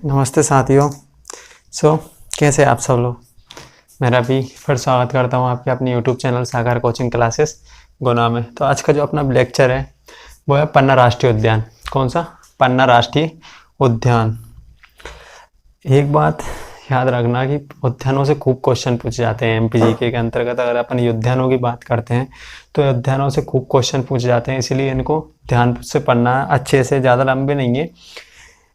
नमस्ते साथियों। कैसे आप सब लोग। मेरा भी फिर स्वागत करता हूँ आपके अपने YouTube चैनल सागर कोचिंग क्लासेस गुना में। तो आज का जो अपना लेक्चर है वो है पन्ना राष्ट्रीय उद्यान। कौन सा? पन्ना राष्ट्रीय उद्यान। एक बात याद रखना कि उद्यानों से खूब क्वेश्चन पूछे जाते हैं। MPGK के अंतर्गत अगर अपन उद्यानों की बात करते हैं तो उद्यानों से खूब क्वेश्चन पूछे जाते हैं, इसीलिए इनको ध्यान से पढ़ना अच्छे से, ज़्यादा लंबे नहीं है,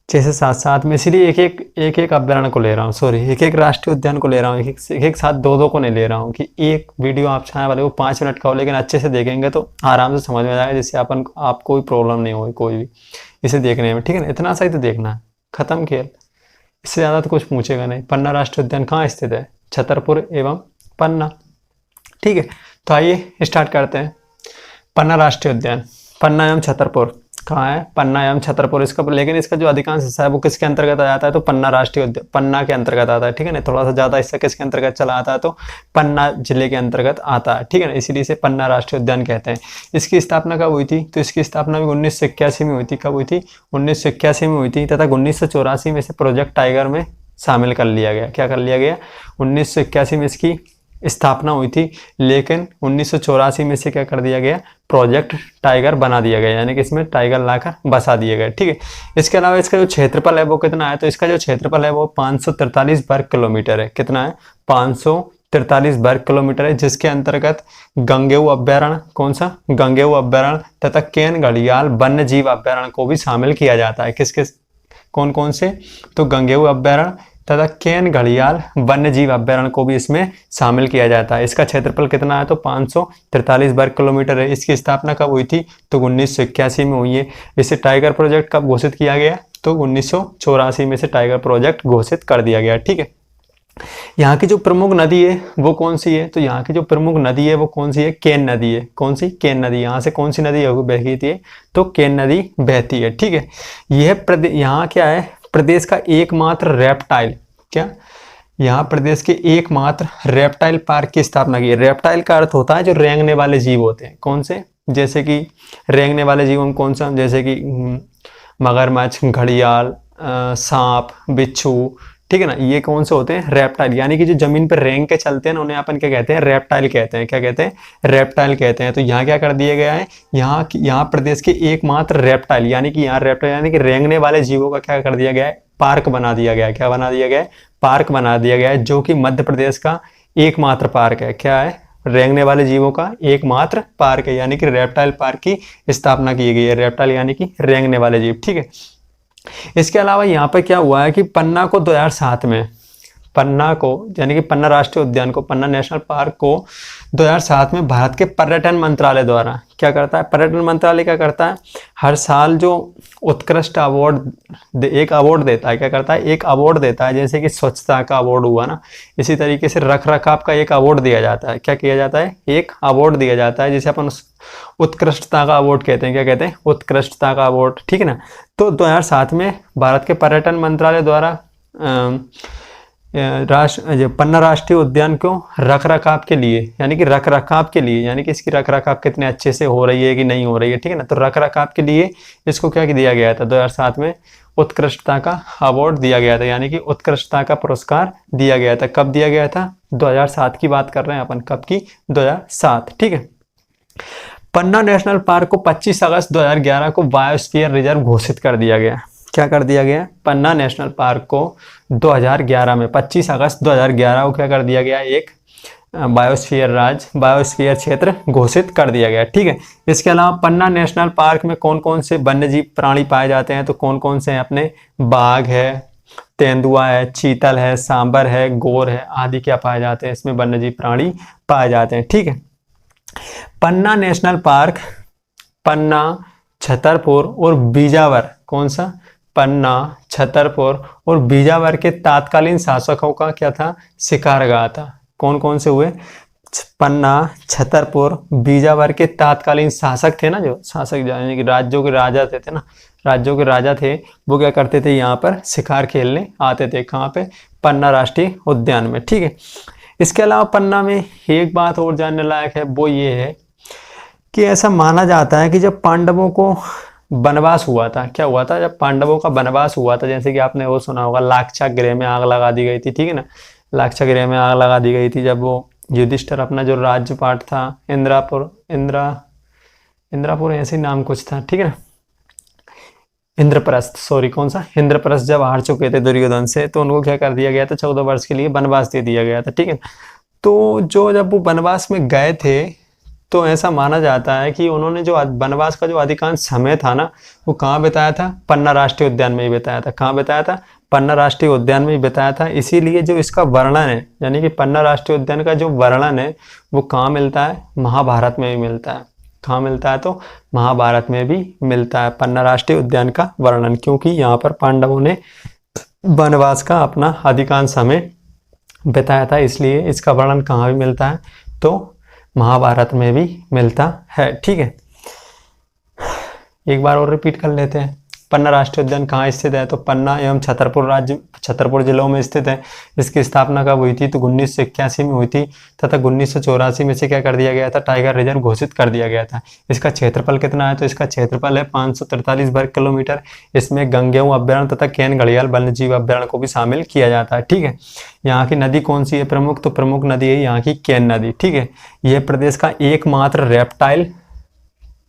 6 से 7 साथ में। इसलिए एक एक अभ्यारण्य को ले रहा हूँ, सॉरी एक एक राष्ट्रीय उद्यान को ले रहा हूँ, एक साथ दो को नहीं ले रहा हूँ कि एक वीडियो आप चाहे वाले वो 5 मिनट का हो, लेकिन अच्छे से देखेंगे तो आराम से समझ में जाएगा, जिससे आपको कोई प्रॉब्लम नहीं होगी कोई भी इसे देखने में। ठीक है ना, इतना सा ही तो देखना, खत्म खेल। इससे ज़्यादा तो कुछ पूछेगा नहीं। पन्ना राष्ट्रीय उद्यान कहाँ स्थित है? छतरपुर एवं पन्ना। ठीक है, तो आइए स्टार्ट करते हैं। पन्ना राष्ट्रीय उद्यान, पन्ना एवं छतरपुर कहाँ है? पन्ना एवं छतरपुर। इसका लेकिन इसका जो अधिकांश हिस्सा है वो किसके अंतर्गत आ जाता है? तो पन्ना राष्ट्रीय उद्यान, पन्ना के अंतर्गत आता है। ठीक है ना, थोड़ा सा ज्यादा हिस्सा किसके अंतर्गत चला आता है? तो पन्ना जिले के अंतर्गत आता है। ठीक है ना, इसीलिए इसे पन्ना राष्ट्रीय उद्यान कहते हैं। इसकी स्थापना कब हुई थी? तो इसकी स्थापना भी 1981 में हुई थी। कब हुई थी? 1981 में हुई थी, तथा 1984 में इसे प्रोजेक्ट टाइगर में शामिल कर लिया गया। क्या कर लिया गया? 1981 में इसकी स्थापना हुई थी, लेकिन 1984 में से क्या कर दिया गया? प्रोजेक्ट टाइगर बना दिया गया, यानी कि इसमें टाइगर लाकर बसा दिए गए। ठीक है, इसके अलावा इसका जो क्षेत्रफल है वो कितना है? तो इसका जो क्षेत्रफल है वो 543 वर्ग किलोमीटर है। कितना है? 543 वर्ग किलोमीटर है, जिसके अंतर्गत गंगेऊ अभ्यारण्य, कौन सा? गंगेऊ अभ्यारण्य तथा केन घड़ियाल वन्य जीव अभ्यारण्य को भी शामिल किया जाता है। किसके, कौन कौन से? तो गंगेऊ अभ्यारण्य तथा केन घड़ियाल वन्य जीव अभ्यारण्य को भी इसमें शामिल किया जाता है। इसका क्षेत्रफल कितना है? तो 543 वर्ग किलोमीटर है। इसकी स्थापना कब हुई थी? तो 1981 में हुई है। इसे टाइगर प्रोजेक्ट कब घोषित किया गया? तो 1984 में से टाइगर प्रोजेक्ट घोषित कर दिया गया। ठीक है, यहाँ की जो प्रमुख नदी है वो कौन सी है? तो यहाँ की जो प्रमुख नदी है वो कौन सी है? केन नदी है। कौन सी? केन नदी। यहाँ से कौन सी नदी बहती है? तो केन नदी बहती है। ठीक है, यह यहाँ क्या है? प्रदेश का एकमात्र रेप्टाइल, क्या यहाँ प्रदेश के एकमात्र रेप्टाइल पार्क की स्थापना की है। रेप्टाइल का अर्थ होता है जो रेंगने वाले जीव होते हैं। कौन से? जैसे कि रेंगने वाले जीव में कौन सा? जैसे कि मगरमच्छ, घड़ियाल, सांप, बिच्छू। ठीक है ना, ये कौन से होते हैं? रेप्टाइल, यानी कि जो जमीन पर रेंग के चलते हैं ना, उन्हें अपन क्या कहते हैं? रेप्टाइल कहते हैं। क्या कहते हैं? रेप्टाइल कहते हैं। तो यहाँ क्या कर दिया गया है? यहाँ प्रदेश के एकमात्र रेप्टाइल, यानी कि यहाँ रेप्टाइल यानी कि रेंगने वाले जीवों का क्या कर दिया गया है? पार्क बना दिया गया है। क्या बना दिया गया है? पार्क बना दिया गया है, जो कि मध्य प्रदेश का एकमात्र पार्क है। क्या है? रेंगने वाले जीवों का एकमात्र पार्क है, यानी कि रेप्टाइल पार्क की स्थापना की गई है। रेप्टाइल यानी कि रेंगने वाले जीव। ठीक है, इसके अलावा यहाँ पर क्या हुआ है कि पन्ना को 2007 में, पन्ना को यानी कि पन्ना राष्ट्रीय उद्यान को, पन्ना नेशनल पार्क को 2007 में भारत के पर्यटन मंत्रालय द्वारा क्या करता है? पर्यटन मंत्रालय क्या करता है? हर साल जो उत्कृष्ट अवार्ड, एक अवार्ड देता है। क्या करता है? एक अवार्ड देता है। जैसे कि स्वच्छता का अवार्ड हुआ ना, इसी तरीके से रख रखाव का एक अवार्ड दिया जाता है। क्या किया जाता है? एक अवार्ड दिया जाता है, जिसे अपन उत्कृष्टता का अवार्ड कहते हैं। क्या कहते हैं? उत्कृष्टता का अवार्ड। ठीक है ना, तो 2007 में भारत के पर्यटन मंत्रालय द्वारा पन्ना राष्ट्रीय उद्यान को रख रखाव के लिए, यानी कि रख रखाव के लिए, यानी कि इसकी रख रखाव कितने अच्छे से हो रही है कि नहीं हो रही है। ठीक है ना, तो रख रखाव के लिए इसको क्या दिया गया था? 2007 में उत्कृष्टता का अवार्ड दिया गया था, यानी कि उत्कृष्टता का पुरस्कार दिया गया था। कब दिया गया था? 2007 की बात कर रहे हैं अपन। कब की? 2007। ठीक है, पन्ना नेशनल पार्क को 25 अगस्त 2011 को बायोस्फीयर रिजर्व घोषित कर दिया गया। क्या कर दिया गया? पन्ना नेशनल पार्क को 2011 में, 25 अगस्त 2011 को क्या कर दिया गया? एक बायोस्फीयर क्षेत्र घोषित कर दिया गया। ठीक है, इसके अलावा पन्ना नेशनल पार्क में कौन कौन से वन्यजीव प्राणी पाए जाते हैं? तो कौन कौन से हैं? अपने बाघ है, तेंदुआ है, चीतल है, सांबर है, गोर है, आदि क्या पाए जाते हैं? इसमें वन्यजीव प्राणी पाए जाते हैं। ठीक है, पन्ना नेशनल पार्क पन्ना, छतरपुर और बीजावर, कौन सा? पन्ना, छतरपुर और बीजावर के तात्कालीन शासकों का क्या था? शिकारगाह था। कौन कौन से हुए? पन्ना, छतरपुर, बीजावर के तात्कालीन शासक थे ना, जो शासक यानी कि राज्यों के राजा थे ना, राज्यों के राजा थे, वो क्या करते थे? यहाँ पर शिकार खेलने आते थे। कहाँ पे? पन्ना राष्ट्रीय उद्यान में। ठीक है, इसके अलावा पन्ना में एक बात और जानने लायक है, वो ये है कि ऐसा माना जाता है कि जब पांडवों को वनवास हुआ था। क्या हुआ था? जब पांडवों का वनवास हुआ था, जैसे कि आपने वो सुना होगा, लाक्षागृह गृह में आग लगा दी गई थी, ठीक है ना। लाक्षागृह गृह में आग लगा दी गई थी जब वो युधिष्ठिर अपना जो राज्यपाट था इंद्रापुर ऐसे ही नाम कुछ था, ठीक है ना, इंद्रप्रस्थ, सॉरी कौन सा, इंद्रप्रस्थ, जब हार चुके थे दुर्योधन से, तो उनको क्या कर दिया गया था, 14 वर्ष के लिए वनवास दे दिया गया था, ठीक है। तो जो जब वो वनवास में गए थे, तो ऐसा माना जाता है कि उन्होंने जो वनवास का जो अधिकांश समय था ना, वो कहाँ बिताया था? पन्ना राष्ट्रीय उद्यान में ही बिताया था। कहाँ बिताया था? पन्ना राष्ट्रीय उद्यान में ही बिताया था। इसीलिए जो इसका वर्णन है, यानी कि पन्ना राष्ट्रीय उद्यान का जो वर्णन है, वो कहाँ मिलता है? महाभारत में भी मिलता है। कहाँ मिलता है? तो महाभारत में भी मिलता है पन्ना राष्ट्रीय उद्यान का वर्णन, क्योंकि यहाँ पर पांडवों ने वनवास का अपना अधिकांश समय बिताया था, इसलिए इसका वर्णन कहाँ भी मिलता है? तो महाभारत में भी मिलता है, ठीक है। एक बार और रिपीट कर लेते हैं। पन्ना राष्ट्रीय उद्यान कहाँ स्थित है? तो पन्ना एवं छतरपुर जिलों में स्थित है। इसकी स्थापना कब हुई थी? तो 1981 में हुई थी, तथा 1984 में से क्या कर दिया गया था? टाइगर रिजर्व घोषित कर दिया गया था। इसका क्षेत्रफल कितना है? तो इसका क्षेत्रफल है 543 वर्ग किलोमीटर। इसमें गंगेऊ अभ्यारण्य तथा केन घड़ियाल वन्यजीव अभ्यारण्य को भी शामिल किया जाता है, ठीक है। यहाँ की नदी कौन सी है प्रमुख? तो प्रमुख नदी है यहाँ की केन नदी, ठीक है। यह प्रदेश का एकमात्र रेप्टाइल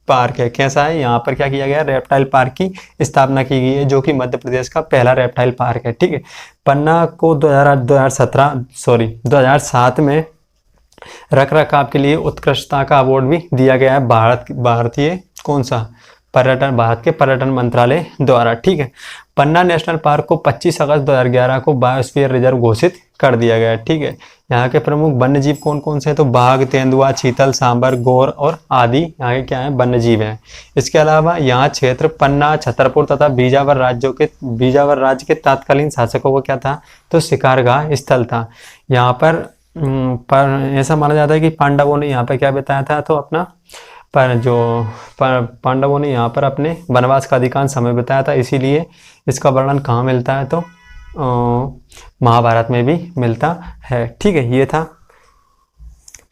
पार्क है। कैसा है? यहाँ पर क्या किया गया? रेप्टाइल पार्क की स्थापना की गई है, जो कि मध्य प्रदेश का पहला रेप्टाइल पार्क है, ठीक है। पन्ना को 2007 में रख रखाव के लिए उत्कृष्टता का अवार्ड भी दिया गया है, भारतीय कौन सा? भारत के पर्यटन मंत्रालय द्वारा, ठीक है। पन्ना नेशनल पार्क को 25 अगस्त 2011 को बायोस्फीयर रिजर्व घोषित कर दिया गया है, ठीक है। यहाँ के प्रमुख वन्य जीव कौन कौन से हैं? तो बाघ, तेंदुआ, चीतल, सांबर, गोर और आदि यहाँ के क्या है? वन्य जीव हैं। इसके अलावा यहाँ क्षेत्र पन्ना, छतरपुर तथा बीजावर राज्य के तत्कालीन शासकों को क्या था? तो शिकारगाह स्थल था। यहाँ पर ऐसा माना जाता है कि पांडवों ने यहाँ पर क्या बिताया था? तो अपना पांडवों ने यहाँ पर अपने वनवास का अधिकांश समय बिताया था, इसीलिए इसका वर्णन कहाँ मिलता है? तो महाभारत में भी मिलता है, ठीक है। ये था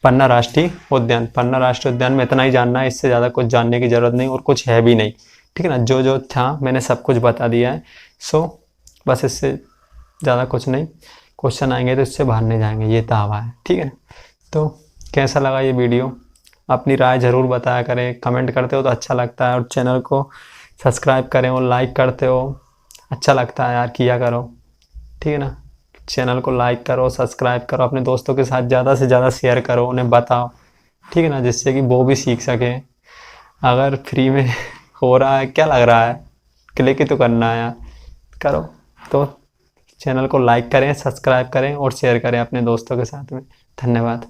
पन्ना राष्ट्रीय उद्यान। पन्ना राष्ट्रीय उद्यान में इतना ही जानना है, इससे ज़्यादा कुछ जानने की जरूरत नहीं और कुछ है भी नहीं, ठीक है ना। जो था मैंने सब कुछ बता दिया है। सो बस इससे ज़्यादा कुछ नहीं, क्वेश्चन आएंगे तो इससे बाहर नहीं जाएंगे, ये दावा है, ठीक है। तो कैसा लगा ये वीडियो? अपनी राय ज़रूर बताया करें, कमेंट करते हो तो अच्छा लगता है, और चैनल को सब्सक्राइब करें और लाइक करते हो, अच्छा लगता है यार, किया करो, ठीक है ना। चैनल को लाइक करो, सब्सक्राइब करो, अपने दोस्तों के साथ ज़्यादा से ज़्यादा शेयर करो, उन्हें बताओ, ठीक है ना, जिससे कि वो भी सीख सकें। अगर फ्री में हो रहा है, क्या लग रहा है, क्लिक ही तो करना है यार, करो। तो चैनल को लाइक करें, सब्सक्राइब करें और शेयर करें अपने दोस्तों के साथ में। धन्यवाद।